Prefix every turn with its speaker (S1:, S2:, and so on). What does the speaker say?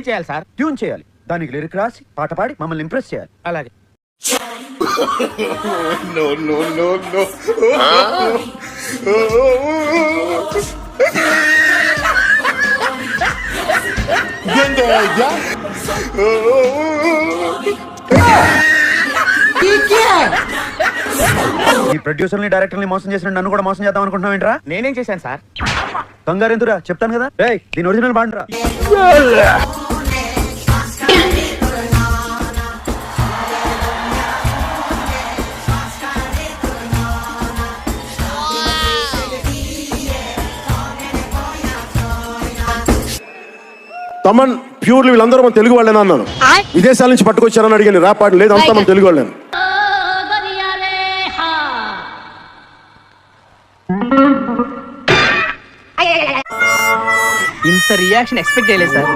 S1: ఏం చేయాలి sir?
S2: Tune చేయాలి, దానికి లిరిక్ రాసి పాట పాడి మమ్మల్ని ఇంప్రెస్ చేయాలి.
S1: అలాగే.
S3: No, no, no, no.
S2: ఈ ప్రొడ్యూసర్ని డైరెక్టర్ని మోసం చేసిన నన్ను కూడా మోసం చేద్దాం అనుకుంటున్నావు ఏంట్రా?
S1: నేనేం చేశాను సార్?
S2: కంగారు ఎందుకురా, చెప్తాను కదా. రేయ్, దీని ఒరిజినల్ బాండ్రా.
S4: తమన్ ప్యూర్లీ వీళ్ళందరూ మన తెలుగు వాళ్ళేనా అన్నాను. విదేశాల నుంచి పట్టుకొచ్చారని అడిగాను. ర్యాప్ పాట లేదు, అంతా మన తెలుగు వాళ్ళేను.
S1: ఇంత రియాక్షన్ ఎక్స్పెక్ట్ చేయలేదు సార్.